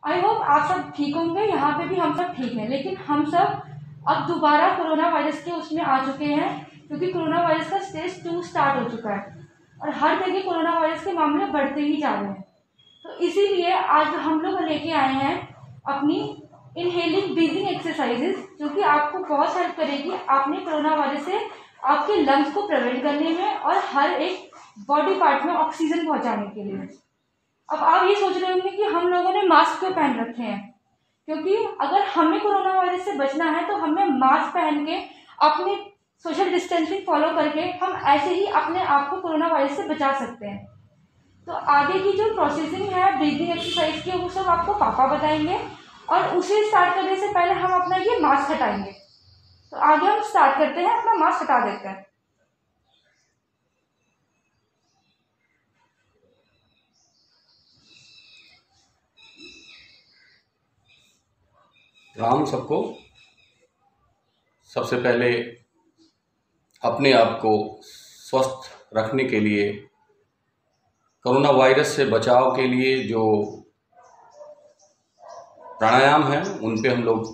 I hope आप सब ठीक होंगे, यहाँ पे भी हम सब ठीक हैं। लेकिन हम सब अब दोबारा कोरोना वायरस के उसमें आ चुके हैं, क्योंकि कोरोना वायरस का स्टेज 2 स्टार्ट हो चुका है और हर जगह कोरोना वायरस के मामले बढ़ते ही जा रहे हैं। तो इसीलिए आज हम लोग लेके आए हैं अपनी इनहेलिंग ब्रीदिंग एक्सरसाइजेज, जो कि आपको बहुत हेल्प करेगी आपने कोरोना वायरस से आपके लंग्स को प्रिवेंट करने में और हर एक बॉडी पार्ट में ऑक्सीजन पहुंचाने के लिए। अब आप ये सोच रहे होंगे कि हम लोगों ने मास्क क्यों पहन रखे हैं, क्योंकि अगर हमें कोरोना वायरस से बचना है तो हमें मास्क पहन के अपनी सोशल डिस्टेंसिंग फॉलो करके हम ऐसे ही अपने आप को कोरोना वायरस से बचा सकते हैं। तो आगे की जो प्रोसेसिंग है ब्रीदिंग एक्सरसाइज की, वो सब आपको पापा बताएंगे और उसे स्टार्ट करने से पहले हम अपना ये मास्क हटाएंगे। तो आगे हम स्टार्ट करते हैं, अपना मास्क हटा देते हैं। राम सबको। सबसे पहले अपने आप को स्वस्थ रखने के लिए, कोरोना वायरस से बचाव के लिए जो प्राणायाम हैं उन पे हम लोग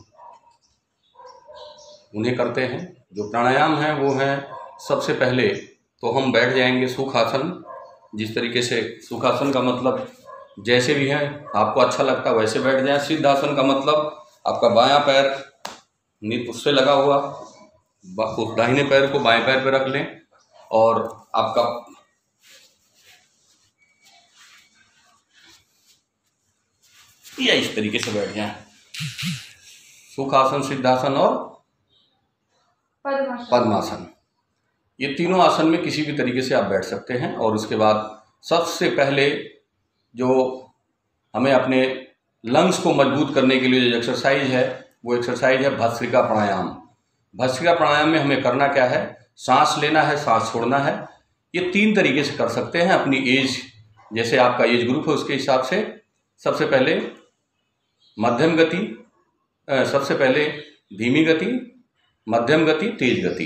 उन्हें करते हैं। जो प्राणायाम हैं वो हैं, सबसे पहले तो हम बैठ जाएंगे सुखासन। जिस तरीके से सुखासन का मतलब जैसे भी हैं आपको अच्छा लगता है वैसे बैठ जाएं। सिद्धासन का मतलब आपका बायां पैर उससे लगा हुआ, दाहिने पैर को बाएं पैर पे रख लें और आपका या इस तरीके से बैठ जाएं। सुखासन, सिद्धासन और पद्मासन, ये तीनों आसन में किसी भी तरीके से आप बैठ सकते हैं। और उसके बाद सबसे पहले जो हमें अपने लंग्स को मजबूत करने के लिए जो एक्सरसाइज है वो एक्सरसाइज है भस्त्रिका प्राणायाम। भस्त्रिका प्राणायाम में हमें करना क्या है, सांस लेना है, सांस छोड़ना है। ये 3 तरीके से कर सकते हैं अपनी एज, जैसे आपका एज ग्रुप है उसके हिसाब से। सबसे पहले मध्यम गति, सबसे पहले धीमी गति, मध्यम गति, तेज गति।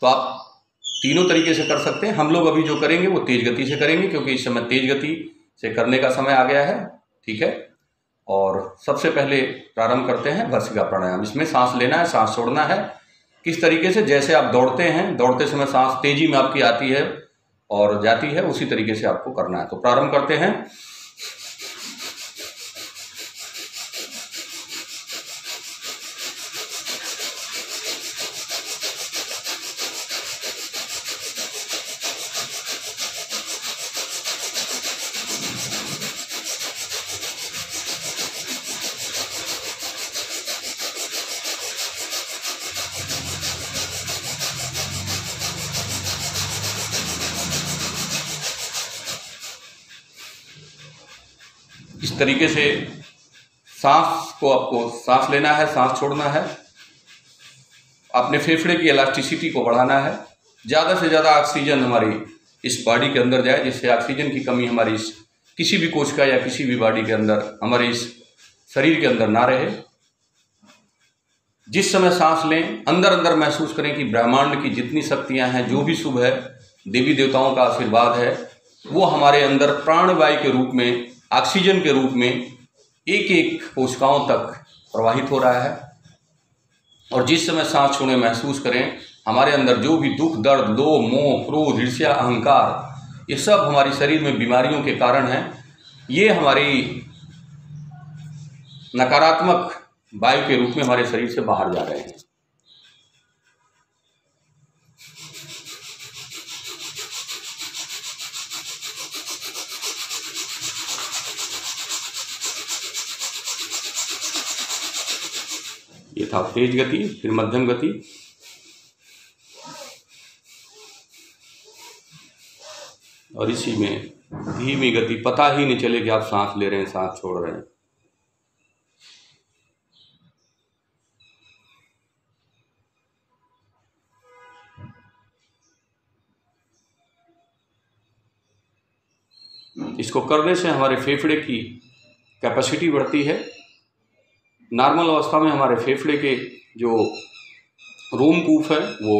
तो आप तीनों तरीके से कर सकते हैं। हम लोग अभी जो करेंगे वो तेज गति से करेंगे, क्योंकि इस समय तेज गति से करने का समय आ गया है। ठीक है। और सबसे पहले प्रारंभ करते हैं भस्त्रिका प्राणायाम। इसमें सांस लेना है, सांस छोड़ना है। किस तरीके से, जैसे आप दौड़ते हैं, दौड़ते समय सांस तेजी में आपकी आती है और जाती है, उसी तरीके से आपको करना है। तो प्रारंभ करते हैं। इस तरीके से सांस को आपको सांस लेना है, सांस छोड़ना है। अपने फेफड़े की इलास्टिसिटी को बढ़ाना है। ज़्यादा से ज़्यादा ऑक्सीजन हमारी इस बॉडी के अंदर जाए, जिससे ऑक्सीजन की कमी हमारी इस किसी भी कोशिका या किसी भी बॉडी के अंदर, हमारे इस शरीर के अंदर ना रहे। जिस समय सांस लें, अंदर अंदर महसूस करें कि ब्रह्मांड की जितनी शक्तियां हैं, जो भी शुभ है, देवी देवताओं का आशीर्वाद है, वो हमारे अंदर प्राणवायु के रूप में, ऑक्सीजन के रूप में एक एक कोशिकाओं तक प्रवाहित हो रहा है। और जिस समय सांस छोड़े महसूस करें हमारे अंदर जो भी दुख, दर्द, लोभ, मोह, क्रोध, ईर्ष्या, अहंकार, ये सब हमारे शरीर में बीमारियों के कारण हैं। ये हमारी नकारात्मक वायु के रूप में हमारे शरीर से बाहर जा रहे हैं। ये था तेज गति, फिर मध्यम गति, और इसी में धीमी गति। पता ही नहीं चले कि आप सांस ले रहे हैं, सांस छोड़ रहे हैं। इसको करने से हमारे फेफड़े की कैपेसिटी बढ़ती है। नॉर्मल अवस्था में हमारे फेफड़े के जो रोमकूप है वो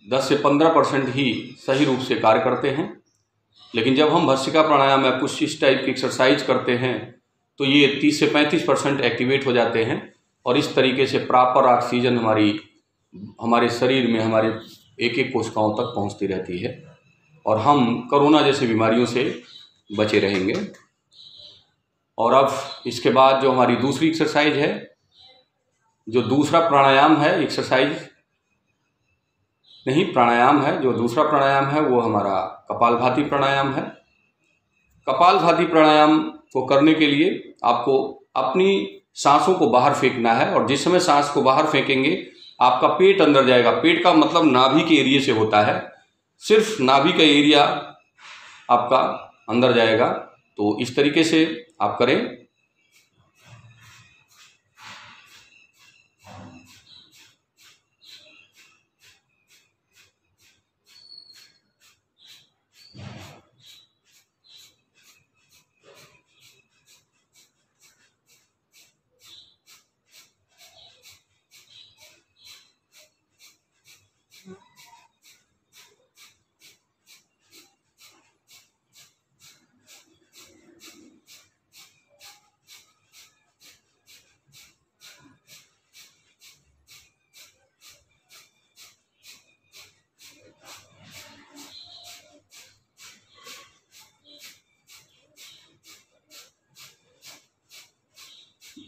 10 से 15% ही सही रूप से कार्य करते हैं। लेकिन जब हम भस्त्रिका प्राणायाम या कुछ इस टाइप की एक्सरसाइज करते हैं तो ये 30 से 35% एक्टिवेट हो जाते हैं और इस तरीके से प्रॉपर ऑक्सीजन हमारे शरीर में हमारे एक एक कोशिकाओं तक पहुंचती रहती है और हम कोरोना जैसी बीमारियों से बचे रहेंगे। और अब इसके बाद जो हमारी दूसरी एक्सरसाइज है, जो दूसरा प्राणायाम है, एक्सरसाइज नहीं प्राणायाम है, जो दूसरा प्राणायाम है वो हमारा कपालभाति प्राणायाम है। कपालभाति प्राणायाम को करने के लिए आपको अपनी सांसों को बाहर फेंकना है और जिस समय सांस को बाहर फेंकेंगे आपका पेट अंदर जाएगा। पेट का मतलब नाभि के एरिया से होता है, सिर्फ नाभि का एरिया आपका अंदर जाएगा। तो इस तरीके से आप करें।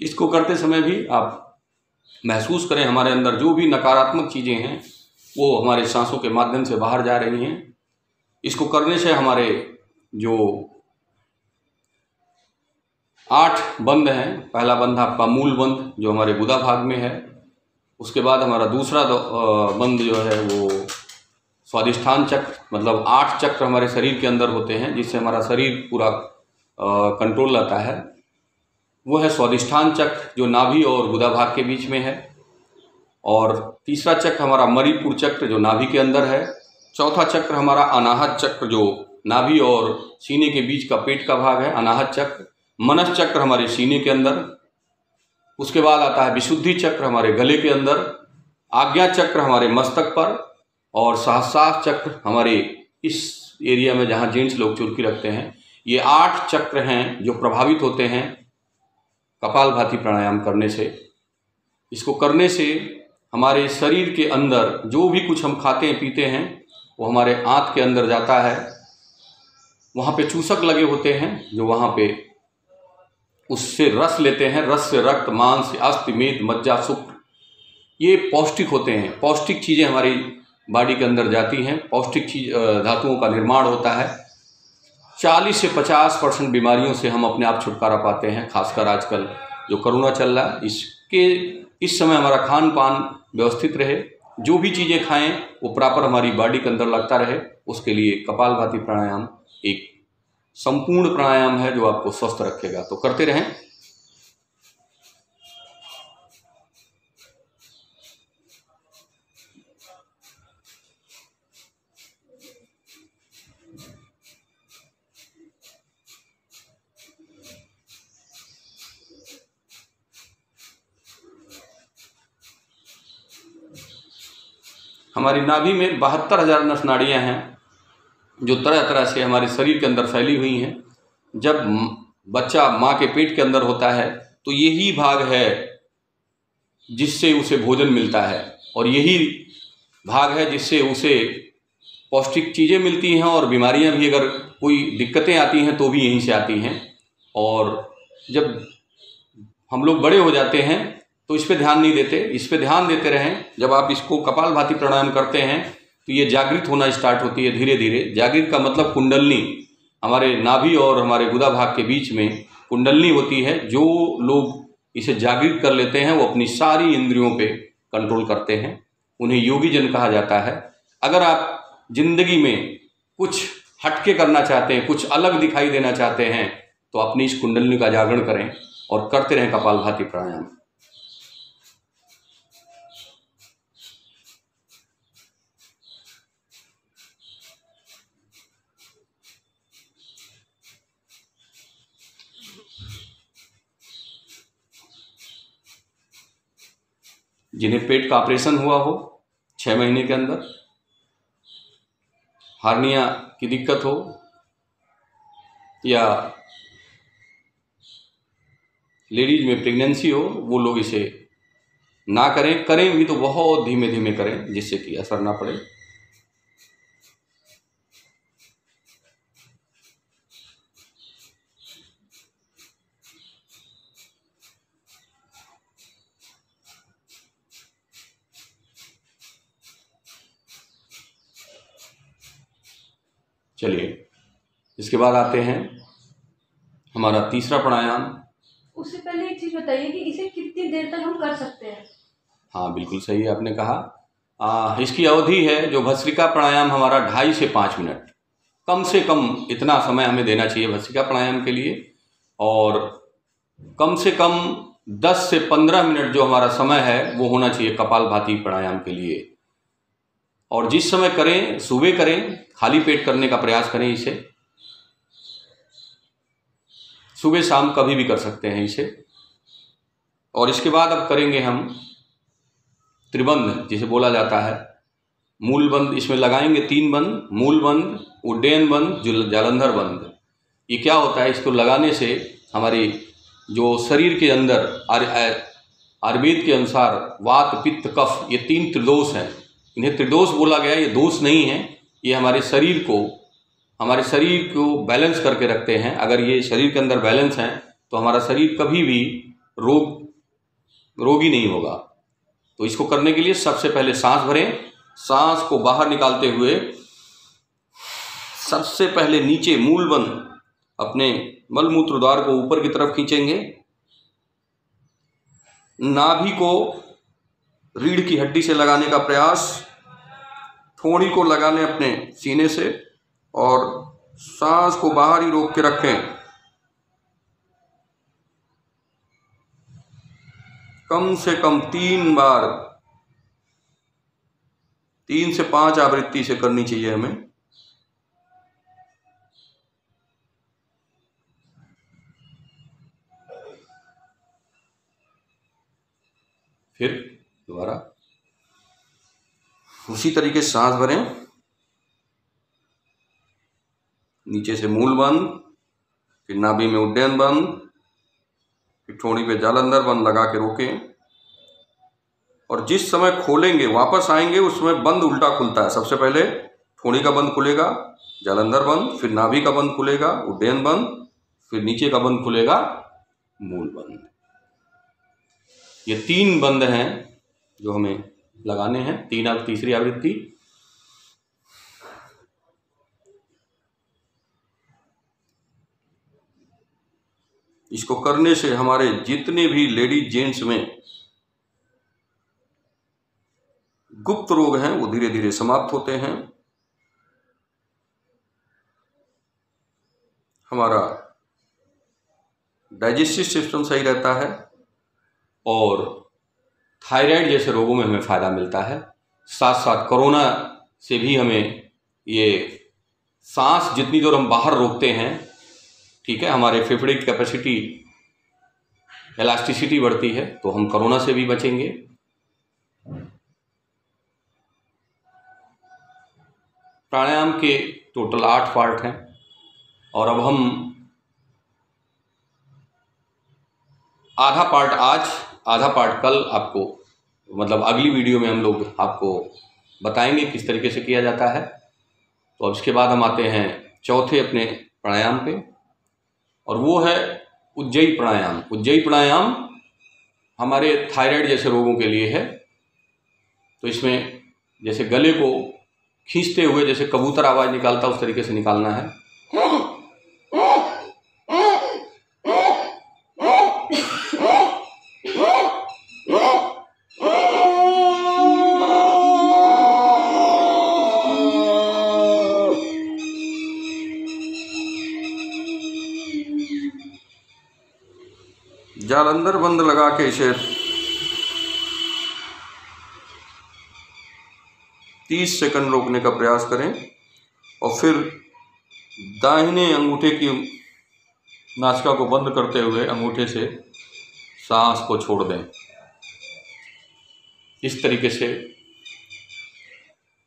इसको करते समय भी आप महसूस करें हमारे अंदर जो भी नकारात्मक चीज़ें हैं वो हमारे सांसों के माध्यम से बाहर जा रही हैं। इसको करने से हमारे जो 8 बंद हैं, पहला बंद आपका मूल बंद जो हमारे गुदा भाग में है, उसके बाद हमारा दूसरा बंद जो है वो स्वादिष्ठान चक्र, मतलब 8 चक्र हमारे शरीर के अंदर होते हैं जिससे हमारा शरीर पूरा कंट्रोल रहता है, वो है स्वादिष्ठान चक्र जो नाभि और गुदा भाग के बीच में है। और तीसरा चक्र हमारा मणिपुर चक्र जो नाभि के अंदर है। चौथा चक्र हमारा अनाहत चक्र जो नाभि और सीने के बीच का पेट का भाग है, अनाहत चक्र। मनस चक्र हमारे सीने के अंदर। उसके बाद आता है विशुद्धि चक्र हमारे गले के अंदर। आज्ञा चक्र हमारे मस्तक पर और सहस्रार चक्र हमारे इस एरिया में जहाँ जेंट्स लोग चुरकी रखते हैं। ये 8 चक्र हैं जो प्रभावित होते हैं कपालभाति प्राणायाम करने से। इसको करने से हमारे शरीर के अंदर जो भी कुछ हम खाते हैं पीते हैं वो हमारे आंत के अंदर जाता है। वहाँ पे चूसक लगे होते हैं जो वहाँ पे उससे रस लेते हैं। रस से रक्त, मांस, अस्थि, मेद, मज्जा, शुक्र, ये पौष्टिक होते हैं। पौष्टिक चीज़ें हमारी बॉडी के अंदर जाती हैं, पौष्टिक चीज धातुओं का निर्माण होता है। 40 से 50% बीमारियों से हम अपने आप छुटकारा पाते हैं। खासकर आजकल जो कोरोना चल रहा है इस समय हमारा खान पान व्यवस्थित रहे, जो भी चीज़ें खाएं वो प्रॉपर हमारी बॉडी के अंदर लगता रहे, उसके लिए कपालभाति प्राणायाम एक संपूर्ण प्राणायाम है जो आपको स्वस्थ रखेगा। तो करते रहें। हमारी नाभि में 72,000 नस नाड़ियाँ हैं जो तरह तरह से हमारे शरीर के अंदर फैली हुई हैं। जब बच्चा माँ के पेट के अंदर होता है तो यही भाग है जिससे उसे भोजन मिलता है और यही भाग है जिससे उसे पौष्टिक चीज़ें मिलती हैं और बीमारियां भी अगर कोई दिक्कतें आती हैं तो भी यहीं से आती हैं। और जब हम लोग बड़े हो जाते हैं तो इस पे ध्यान नहीं देते, इस पे ध्यान देते रहें। जब आप इसको कपालभाति प्राणायाम करते हैं तो ये जागृत होना स्टार्ट होती है धीरे धीरे। जागृत का मतलब कुंडलनी, हमारे नाभि और हमारे गुदा भाग के बीच में कुंडलनी होती है। जो लोग इसे जागृत कर लेते हैं वो अपनी सारी इंद्रियों पे कंट्रोल करते हैं, उन्हें योगी जन कहा जाता है। अगर आप जिंदगी में कुछ हटके करना चाहते हैं, कुछ अलग दिखाई देना चाहते हैं तो अपनी इस कुंडलनी का जागरण करें और करते रहें कपालभाति प्राणायाम। जिन्हें पेट का ऑपरेशन हुआ हो 6 महीने के अंदर, हार्निया की दिक्कत हो, या लेडीज में प्रेगनेंसी हो वो लोग इसे ना करें, करें भी तो बहुत धीमे धीमे करें जिससे कि असर ना पड़े। चलिए, इसके बाद आते हैं हमारा तीसरा प्राणायाम। उससे पहले एक चीज बताइए कि इसे कितनी देर तक हम कर सकते हैं? हाँ, बिल्कुल सही आपने कहा। इसकी अवधि है जो भस्त्रिका प्राणायाम हमारा 2.5 से 5 मिनट, कम से कम इतना समय हमें देना चाहिए भस्त्रिका प्राणायाम के लिए। और कम से कम 10 से 15 मिनट जो हमारा समय है वो होना चाहिए कपालभाति प्राणायाम के लिए। और जिस समय करें, सुबह करें, खाली पेट करने का प्रयास करें इसे। सुबह शाम कभी भी कर सकते हैं इसे। और इसके बाद अब करेंगे हम त्रिबंध, जिसे बोला जाता है मूल बंद। इसमें लगाएंगे 3 बंद, मूल बंद, उड्डयन बंद, जालंधर बंद। ये क्या होता है, इसको लगाने से हमारी जो शरीर के अंदर आयुर्वेद के अनुसार वात, पित्त, कफ, ये 3 त्रिदोष हैं। इन्हें त्रिदोष बोला गया, ये दोष नहीं है। ये हमारे शरीर को बैलेंस करके रखते हैं। अगर ये शरीर के अंदर बैलेंस हैं तो हमारा शरीर कभी भी रोगी नहीं होगा। तो इसको करने के लिए सबसे पहले सांस भरें। सांस को बाहर निकालते हुए सबसे पहले नीचे मूल बंद अपने मलमूत्र द्वार को ऊपर की तरफ खींचेंगे। नाभि को रीढ़ की हड्डी से लगाने का प्रयास, थोड़ी को लगाने अपने सीने से, और सांस को बाहर ही रोक के रखें। कम से कम 3 बार, 3 से 5 आवृत्ति से करनी चाहिए हमें। फिर दोबारा उसी तरीके से सांस भरें। नीचे से मूल बंद, फिर नाभि में उड्डयन बंद, फिर ठोड़ी पे जालंधर बंद लगा के रोकें। और जिस समय खोलेंगे, वापस आएंगे, उसमें बंद उल्टा खुलता है। सबसे पहले ठोड़ी का बंद खुलेगा, जालंधर बंद, फिर नाभि का बंद खुलेगा, उड्डयन बंद, फिर नीचे का बंद खुलेगा, मूल बंद। ये 3 बंद हैं जो हमें लगाने हैं, तीसरी आवृत्ति। इसको करने से हमारे जितने भी लेडीज जेंट्स में गुप्त रोग हैं वो धीरे धीरे समाप्त होते हैं। हमारा डाइजेस्टिव सिस्टम सही रहता है और थायराइड जैसे रोगों में हमें फ़ायदा मिलता है। साथ साथ कोरोना से भी हमें ये सांस जितनी देर हम बाहर रोकते हैं, ठीक है, हमारे फेफड़े की कैपेसिटी, इलास्टिसिटी बढ़ती है, तो हम कोरोना से भी बचेंगे। प्राणायाम के टोटल 8 पार्ट हैं और अब हम आधा पार्ट आज, आधा पार्ट कल आपको, मतलब अगली वीडियो में हम लोग आपको बताएंगे किस तरीके से किया जाता है। तो अब इसके बाद हम आते हैं चौथे अपने प्राणायाम पे, और वो है उज्जयी प्राणायाम। उज्जयी प्राणायाम हमारे थायराइड जैसे रोगों के लिए है। तो इसमें जैसे गले को खींचते हुए जैसे कबूतर आवाज़ निकालता उस तरीके से निकालना है। जालंधर बंद लगा के इसे 30 सेकंड रोकने का प्रयास करें और फिर दाहिने अंगूठे की नासिका को बंद करते हुए अंगूठे से सांस को छोड़ दें। इस तरीके से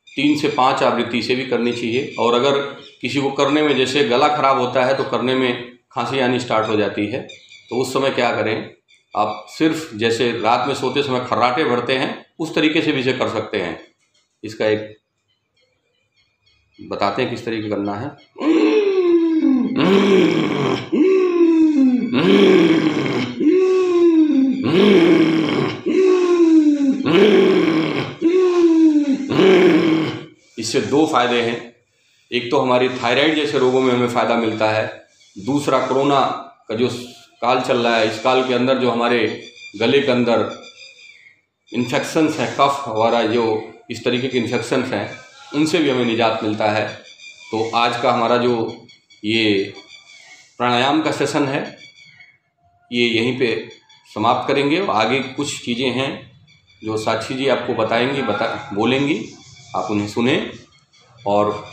3 से 5 आवृत्ति से भी करनी चाहिए। और अगर किसी को करने में, जैसे गला खराब होता है तो करने में खांसी आनी स्टार्ट हो जाती है, तो उस समय क्या करें, आप सिर्फ जैसे रात में सोते समय खर्राटे भरते हैं उस तरीके से भी इसे कर सकते हैं। इसका एक बताते हैं किस तरीके करना है। इससे दो फायदे हैं, एक तो हमारी थायराइड जैसे रोगों में हमें फ़ायदा मिलता है, दूसरा कोरोना का जो काल चल रहा है, इस काल के अंदर जो हमारे गले के अंदर इन्फेक्शंस हैं, कफ वगैरह जो इस तरीके के इन्फेक्शंस हैं, उनसे भी हमें निजात मिलता है। तो आज का हमारा जो ये प्राणायाम का सेशन है ये यहीं पे समाप्त करेंगे। आगे कुछ चीज़ें हैं जो साक्षी जी आपको बताएंगी, बोलेंगी, आप उन्हें सुने और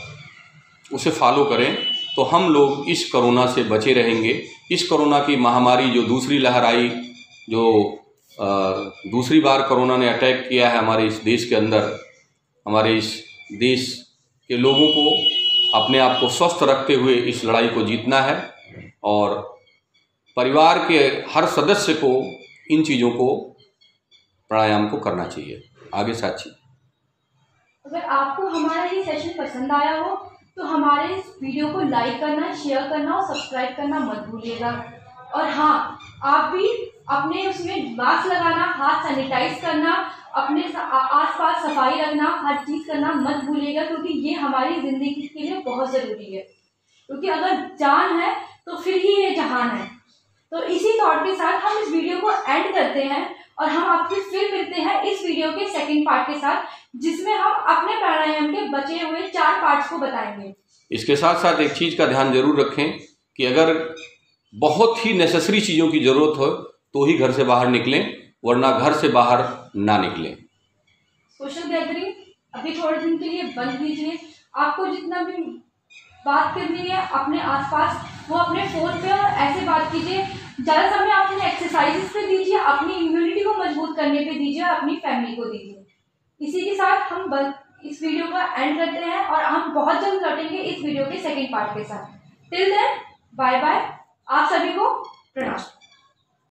उसे फॉलो करें, तो हम लोग इस कोरोना से बचे रहेंगे। इस कोरोना की महामारी जो दूसरी लहर आई, जो दूसरी बार कोरोना ने अटैक किया है हमारे इस देश के अंदर, हमारे इस देश के लोगों को अपने आप को स्वस्थ रखते हुए इस लड़ाई को जीतना है और परिवार के हर सदस्य को इन चीज़ों को, प्राणायाम को करना चाहिए। आगे साक्षी। अगर आपको हमारा ये सेशन पसंद आया हो तो हमारे इस वीडियो को लाइक करना, शेयर करना और सब्सक्राइब करना मत भूलिएगा। और हाँ, आप भी अपने उसमें मास्क लगाना, हाथ सैनिटाइज करना, अपने आसपास सफाई रखना, हर चीज़ करना मत भूलिएगा, क्योंकि ये हमारी ज़िंदगी के लिए बहुत ज़रूरी है। क्योंकि अगर जान है तो फिर ही ये जहान है। तो इसी थॉट के साथ हम इस वीडियो को एंड करते हैं और हम आपसे फिर मिलते हैं इस वीडियो के सेकंड पार्ट के साथ, जिसमें हम अपने प्राणायाम के बचे हुए 4 पार्ट्स को बताएंगे। इसके साथ साथ एक चीज़ का ध्यान जरूर रखें कि अगर बहुत ही नेसेसरी चीज़ों की ज़रूरत हो तो ही घर से बाहर निकलें, वरना घर से बाहर ना निकलें। सोशल गैदरिंग अभी थोड़े दिन के लिए बंद कीजिए। आपको जितना भी बात करनी है अपने आसपास, वो अपने फ़ोन पे और ऐसे बात कीजिए। ज़्यादा समय अपने एक्सरसाइजेस पे दीजिए, अपनी इम्यूनिटी को मजबूत करने पे दीजिए और अपनी फैमिली को दीजिए। इसी के साथ हम इस वीडियो का एंड करते हैं और हम बहुत जल्द लौटेंगे इस वीडियो के सेकंड पार्ट के साथ। टिल देन बाय बाय, आप सभी को प्रणाम।